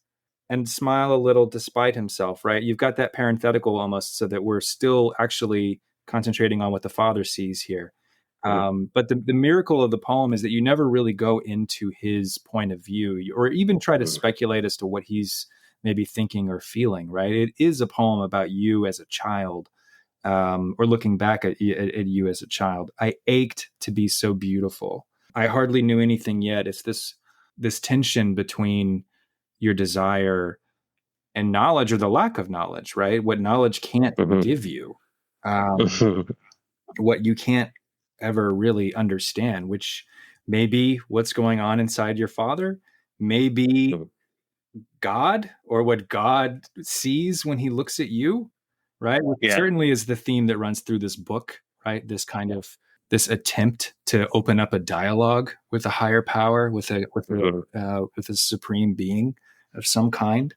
and smile a little despite himself, right? You've got that parenthetical almost so that we're still actually concentrating on what the father sees here. Mhm. But the miracle of the poem is that you never really go into his point of view or even try to Mhm. speculate as to what he's maybe thinking or feeling, right? It is a poem about you as a child, or looking back at you as a child. I ached to be so beautiful. I hardly knew anything yet. It's this tension between your desire and knowledge or the lack of knowledge, right? What knowledge can't Mhm. give you, what you can't ever really understand, which may be what's going on inside your father, maybe God or what God sees when he looks at you, right? Which Yeah. certainly is the theme that runs through this book, right? This attempt to open up a dialogue with a higher power, Mhm. with a supreme being of some kind.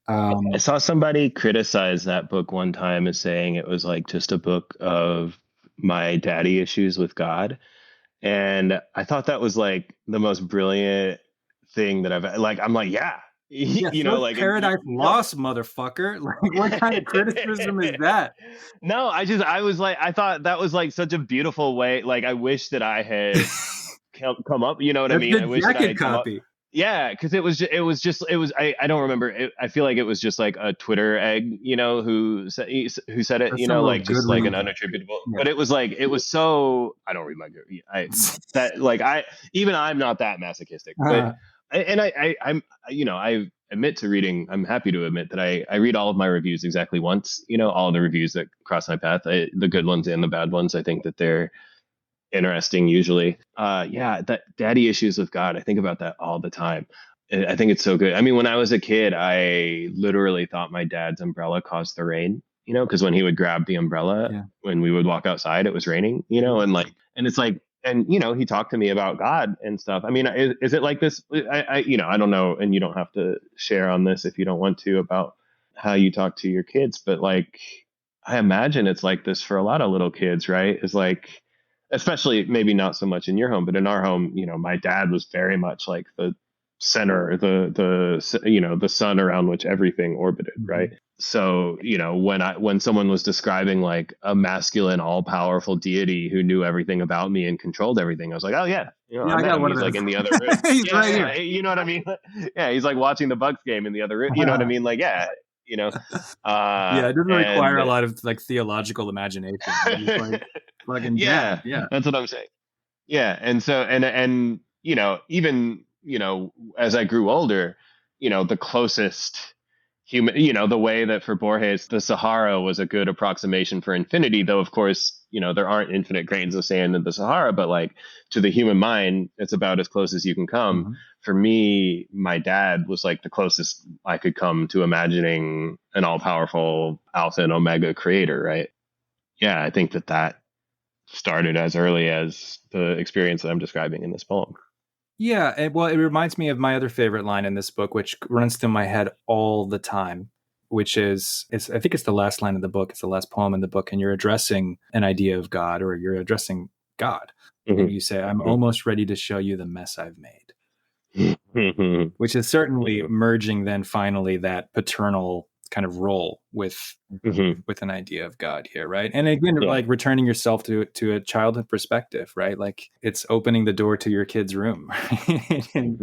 I Um, saw somebody criticize that book one time as saying it was like just a book of my daddy issues with God. And I thought that was like the most brilliant thing that I've like. I'm like, yeah, yeah, so like, and Paradise Lost, motherfucker. Like, what kind of criticism is that? no, I was like, I thought that was like such a beautiful way. Like, I wish that I had come up. You know what I That's mean? the I wish that I jacket had come up. copy. Yeah, because I don't remember. I feel like it was just like a Twitter egg, who said it, That's some real like good just like an reading. unattributable. Yeah. But it was like it was so I don't read my I that like I even I'm not that masochistic, but and I'm I admit to reading. I'm happy to admit that I read all of my reviews exactly once. All of the reviews that cross my path, the good ones and the bad ones. I think that they're interesting usually. Yeah, that daddy issues with God, I think about that all the time. I think it's so good. I mean, when I was a kid, I literally thought my dad's umbrella caused the rain, because when he would grab the umbrella Yeah. when we would walk outside, it was raining, and like, and it's like, and he talked to me about God and stuff. I mean, is it like this? I don't know, and you don't have to share on this if you don't want to about how you talk to your kids, but like, I imagine it's like this for a lot of little kids, right? Is like, especially maybe not so much in your home, but in our home, my dad was very much like the center, the sun around which everything orbited, Mhm. right? So, when someone was describing like a masculine, all powerful deity who knew everything about me and controlled everything, I was like, oh yeah, Yeah, I I met got him. one of He's like those. in the other room. He's Yeah, right here. yeah, you know what I mean? Yeah, he's like watching the Bucks game in the other room. You know what I mean? Like, yeah, you know, Yeah, it doesn't require and a lot of like theological imagination. Right? Just like fucking dad. yeah, Yeah. that's what I'm saying. Yeah, and so and even as I grew older, the closest human, the way that for Borges the Sahara was a good approximation for infinity, though of course there aren't infinite grains of sand in the Sahara, but like to the human mind, it's about as close as you can come. Mhm. For me, my dad was like the closest I could come to imagining an all-powerful alpha and omega creator, right? Yeah, I think that started as early as the experience that I'm describing in this poem. Yeah, well, it reminds me of my other favorite line in this book, which runs through my head all the time, which is, I think it's the last line of the book. It's the last poem in the book, and you're addressing an idea of God, or you're addressing God, and you say, "I'm almost ready to show you the mess I've made," which is certainly merging then finally that paternal kind of role with an idea of God here, right? And again, Yeah. like returning yourself to a childhood perspective, right? Like it's opening the door to your kid's room, right? And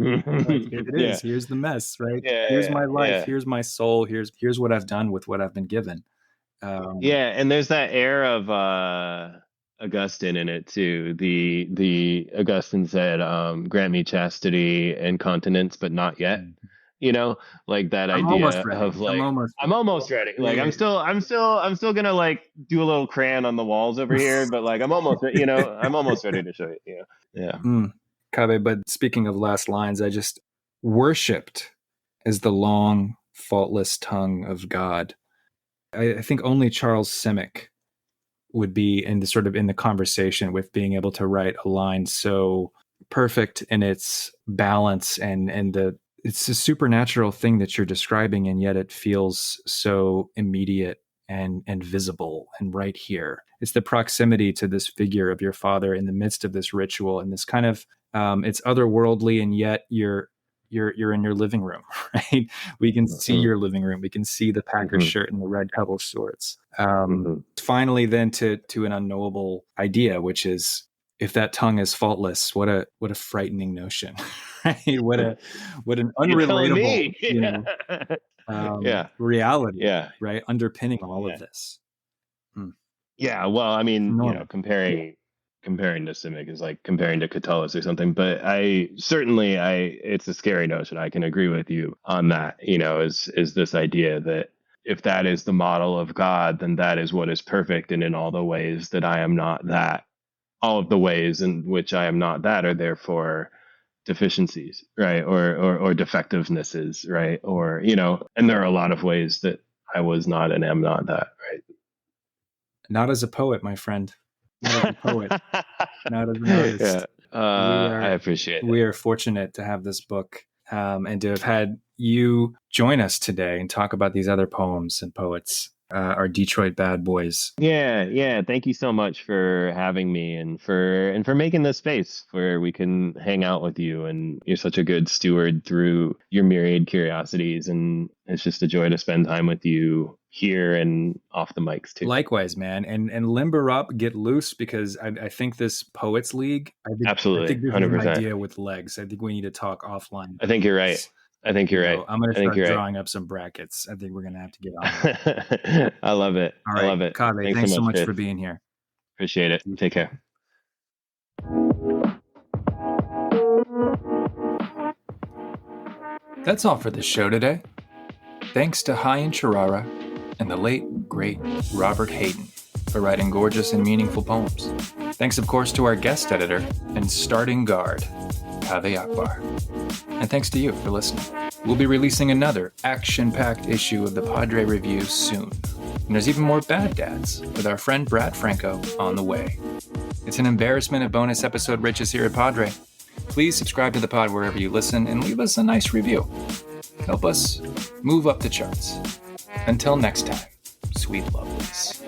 like here it is. Here's the mess, right? Here's my life. Here's my soul. Here's what I've done with what I've been given. And there's that air of Augustine in it too. The Augustine said, "Grant me chastity and continence, but not yet." You know, like that idea of like I'm almost ready. Like I'm still gonna like do a little crayon on the walls over here, but like I'm almost ready to show you. Yeah. Kaveh, but speaking of last lines, I just worshipped as the long, faultless tongue of God. I think only Charles Simic would be in the conversation with being able to write a line so perfect in its balance and it's a supernatural thing that you're describing, and yet it feels so immediate and visible and right here. It's the proximity to this figure of your father in the midst of this ritual and this kind of it's otherworldly, and yet you're in your living room, right? We can see your living room. We can see the Packers shirt and the red couple shorts. Finally, then to an unknowable idea, which is if that tongue is faultless, what a frightening notion, right? What an unrelatable, reality, right? Underpinning all of this. Yeah, well, I mean, comparing to Simic is like comparing to Catullus or something, but it's a scary notion. I can agree with you on that, is this idea that if that is the model of God, then that is what is perfect. And in all the ways that I am not that, all of the ways in which I am not that are therefore deficiencies, right? Or defectivenesses, right? Or, and there are a lot of ways that I was not and am not that, right? Not as a poet, my friend. Not as a poet. Not as an artist. I appreciate it. We are fortunate to have this book and to have had you join us today and talk about these other poems and poets, our Detroit bad boys. Yeah. Thank you so much for having me and for making this space where we can hang out with you. And you're such a good steward through your myriad curiosities. And it's just a joy to spend time with you here and off the mics too. Likewise, man. And limber up, get loose, because I think this Poets League, absolutely, I think this 100%. is an idea with legs. I think we need to talk offline. I think you're right. I'm going to start drawing up some brackets. I think we're going to have to get on. I love it. All right, I love it. Kaveh, thanks so much for being here. Appreciate it. Take care. That's all for the show today. Thanks to Hayan Chirara and the late, great Robert Hayden for writing gorgeous and meaningful poems. Thanks, of course, to our guest editor and starting guard, Kaveh Akbar. And thanks to you for listening. We'll be releasing another action-packed issue of the PODRE Review soon. And there's even more Bad Dads with our friend Brad Franco on the way. It's an embarrassment of bonus episode riches here at PODRE. Please subscribe to the pod wherever you listen and leave us a nice review. Help us move up the charts. Until next time, sweet lovelies.